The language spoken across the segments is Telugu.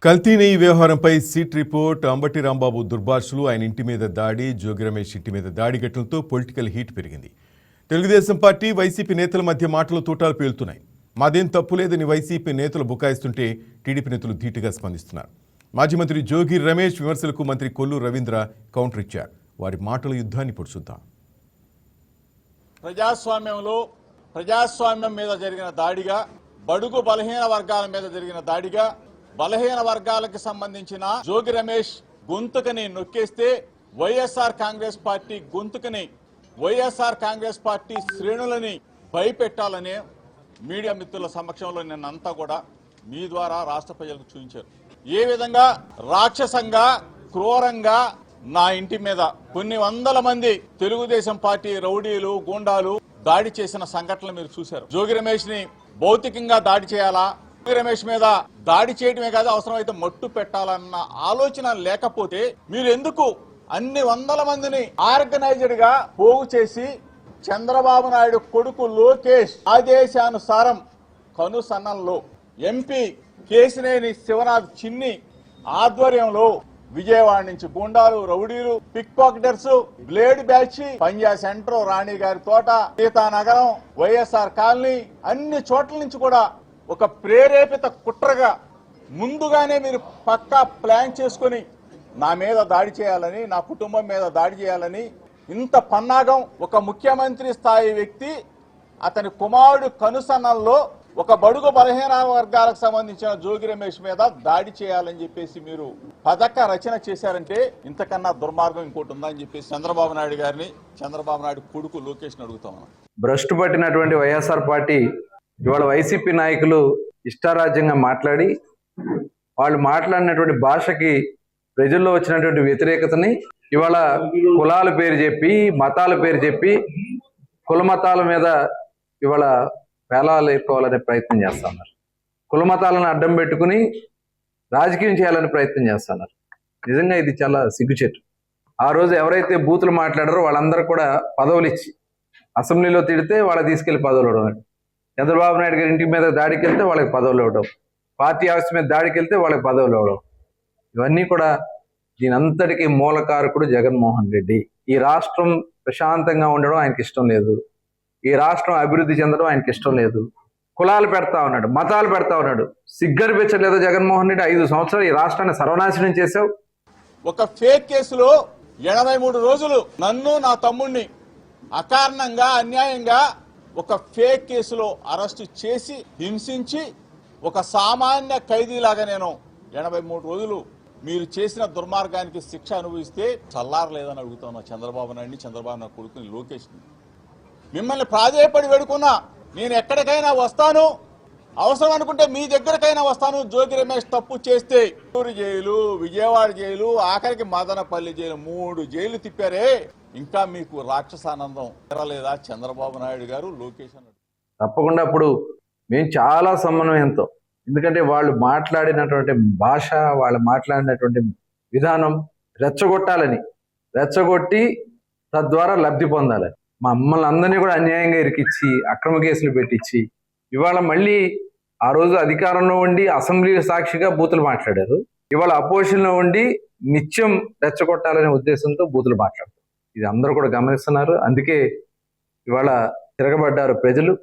కల్తీ నెయ్యి వ్యవహారంపై సీట్ రిపోర్ట్, అంబటి రాంబాబు దుర్భాషలు, ఆయన ఇంటి మీద దాడి, జోగి రమేష్ ఇంటి మీద దాడి ఘటనలతో పొలిటికల్ హీట్ పెరిగింది. తెలుగుదేశం పార్టీ, వైసీపీ నేతల మధ్య మాటలు తూటాలు పేలుతున్నాయి. మాదేం తప్పు లేదని వైసీపీ నేతలు బుకాయిస్తుంటే టీడీపీ నేతలు ధీటుగా స్పందిస్తున్నారు. మాజీ మంత్రి జోగి రమేష్ విమర్శలకు మంత్రి కొల్లు రవీంద్ర కౌంటర్ ఇచ్చారు. వారి మాటల యుద్ధాన్ని ఇప్పుడు చూద్దాం. ప్రజాస్వామ్యం మీద జరిగిన దాడిగా, బడుగు బలహీన వర్గాల మీద జరిగిన దాడిగా, బలహీన వర్గాలకు సంబంధించిన జోగి రమేష్ గొంతుకని నొక్కేస్తే వైఎస్ఆర్ కాంగ్రెస్ పార్టీ గొంతుకని, వైఎస్ఆర్ కాంగ్రెస్ పార్టీ శ్రేణులని భయపెట్టాలని మీడియా మిత్రుల సమక్షంలో నిన్నంతా కూడా మీ ద్వారా రాష్ట్ర ప్రజలకు చూపించారు. ఏ విధంగా రాక్షసంగా, క్రూరంగా నా ఇంటి మీద కొన్ని వందల మంది తెలుగుదేశం పార్టీ రౌడీలు, గూండాలు దాడి చేసిన సంఘటనలు మీరు చూశారు. జోగి రమేష్ ని భౌతికంగా దాడి చేయాలా, జోగి రమేష్ మీద దాడి చేయడమే కాదు, అవసరమైతే మట్టు పెట్టాలన్న ఆలోచన లేకపోతే మీరు ఎందుకు అన్ని వందల మందిని ఆర్గనైజ్డ్ గా పోగు చేసి చంద్రబాబు నాయుడు కొడుకు లోకేష్ ఆదేశానుసారం కనుసన్నల్లో ఎంపీ కేసినేని శివనాథ్ చిన్ని ఆధ్వర్యంలో విజయవాడ నుంచి గుండాలు, రౌడీలు, పిక్ పాకెటర్స్, బ్లేడ్ బ్యాచ్, పంజా సెంటర్, రాణి గారి తోట, సీతానగరం, వైఎస్ఆర్ కాలనీ అన్ని చోట్ల నుంచి కూడా ఒక ప్రేరేపిత కుట్రగా ముందుగానే మీరు పక్కా ప్లాన్ చేసుకుని నా మీద దాడి చేయాలని, నా కుటుంబం మీద దాడి చేయాలని ఇంత పన్నాగం. ఒక ముఖ్యమంత్రి స్థాయి వ్యక్తి అతని కుమారుడు కనుసన్నల్లో ఒక బడుగు బలహీన వర్గాలకు సంబంధించిన జోగి రమేష్ మీద దాడి చేయాలని చెప్పేసి మీరు పథక రచన చేశారంటే ఇంతకన్నా దుర్మార్గం ఇంకోటి ఉందా అని చెప్పేసి చంద్రబాబు నాయుడు గారిని, చంద్రబాబు నాయుడు కొడుకు లోకేష్ అడుగుతాం. భ్రష్టు పట్టినటువంటి వైఎస్ఆర్ పార్టీ ఇవాళ వైసీపీ నాయకులు ఇష్టారాజ్యంగా మాట్లాడి, వాళ్ళు మాట్లాడినటువంటి భాషకి ప్రజల్లో వచ్చినటువంటి వ్యతిరేకతని ఇవాళ కులాల పేరు చెప్పి, మతాల పేరు చెప్పి, కుల మతాల మీద ఇవాళ పేలాలు ఎక్కువాలనే ప్రయత్నం చేస్తున్నారు. కుల మతాలను అడ్డం పెట్టుకుని రాజకీయం చేయాలనే ప్రయత్నం చేస్తున్నారు. నిజంగా ఇది చాలా సిగ్గుచేటు. ఆ రోజు ఎవరైతే బూతులు మాట్లాడారో వాళ్ళందరూ కూడా పదవులు ఇచ్చి, అసెంబ్లీలో తిడితే వాళ్ళకి తీసుకెళ్లి పదవులు ఇవ్వడం, చంద్రబాబు నాయుడు గారి ఇంటి మీద దాడికి వెళ్తే వాళ్ళకి పదవులు ఇవ్వడం, పార్టీ ఆఫీస్ మీద దాడికి వెళ్తే వాళ్ళకి పదవులు ఇవ్వడం, ఇవన్నీ కూడా దీని అంతటికీ మూలకారకుడు జగన్మోహన్ రెడ్డి. ఈ రాష్ట్రం ప్రశాంతంగా ఉండడం ఆయనకి ఇష్టం లేదు. ఈ రాష్ట్రం అభివృద్ధి చెందడం ఆయనకి ఇష్టం లేదు. కులాలు పెడతా ఉన్నాడు, మతాలు పెడతా ఉన్నాడు. సిగ్గనిపించలేదు జగన్మోహన్ రెడ్డి? 5 సంవత్సరాలు ఈ రాష్ట్రాన్ని సర్వనాశనం చేశావు. ఒక ఫేక్ కేసులో 83 రోజులు నన్ను, నా తమ్ముడిని అకారణంగా, అన్యాయంగా ఒక ఫేక్ కేసులో అరెస్టు చేసి హింసించి ఒక సామాన్య ఖైదీలాగా నేను 83 రోజులు మీరు చేసిన దుర్మార్గానికి శిక్ష అనుభవిస్తే చల్లారలేదని అడుగుతున్నా చంద్రబాబు నాయుడిని, చంద్రబాబు నాయుడు కొడుకుని లోకేష్ని. మిమ్మల్ని ప్రాధేయపడి వేడుకున్నా, నేను ఎక్కడికైనా వస్తాను, అవసరం అనుకుంటే మీ దగ్గరకైనా వస్తాను. జోగి రమేష్ తప్పు చేస్తే ఊరు జైలు, విజయవాడ జైలు, ఆఖరికి మదనపల్లి జైలు, 3 జైలు తిప్పారే. ఇంకా మీకు రాక్షసానందం తెరలేదా చంద్రబాబు నాయుడు గారు, లోకేష్ అన్నాడు? తప్పకుండా. అప్పుడు మేము చాలా సమన్వయంతో, ఎందుకంటే వాళ్ళు మాట్లాడినటువంటి భాష, వాళ్ళు మాట్లాడినటువంటి విధానం రెచ్చగొట్టాలని, రెచ్చగొట్టి తద్వారా లబ్ధి పొందాలని, మమ్మల్ని అందరినీ కూడా అన్యాయంగా ఇరికిచ్చి, అక్రమ కేసులు పెట్టించి, ఇవాళ మళ్ళీ ఆ రోజు అధికారంలో ఉండి అసెంబ్లీ సాక్షిగా బూతులు మాట్లాడారు. ఇవాళ అపోజిషన్లో ఉండి నిత్యం రెచ్చగొట్టాలనే ఉద్దేశంతో బూతులు మాట్లాడతారు. ఇది అందరూ కూడా గమనిస్తున్నారు. అందుకే ఇవాళ తిరగబడ్డారు ప్రజలు.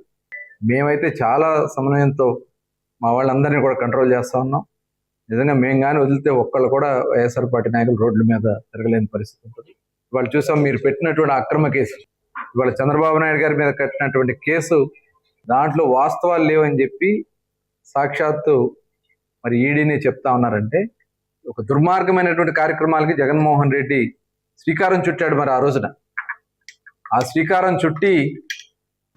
మేమైతే చాలా సమన్వయంతో మా వాళ్ళందరినీ కూడా కంట్రోల్ చేస్తా ఉన్నాం. నిజంగా మేము కానీ వదిలితే ఒక్కళ్ళు కూడా వైఎస్ఆర్ పార్టీ నాయకులు రోడ్ల మీద తిరగలేని పరిస్థితి ఉంటుంది. ఇవాళ చూసాం మీరు పెట్టినటువంటి అక్రమ కేసు, ఇవాళ చంద్రబాబు నాయుడు గారి మీద కట్టినటువంటి కేసు, దాంట్లో వాస్తవాలు లేవని చెప్పి సాక్షాత్తు మరి ఈడీని చెప్తా ఉన్నారంటే ఒక దుర్మార్గమైనటువంటి కార్యక్రమాలకి జగన్మోహన్ రెడ్డి శ్రీకారం చుట్టాడు. మరి ఆ రోజున ఆ శ్రీకారం చుట్టి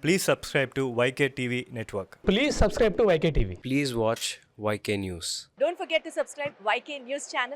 Please subscribe to YK TV Network. Please subscribe to YK TV. Please watch YK News. Don't forget to subscribe YK News channel.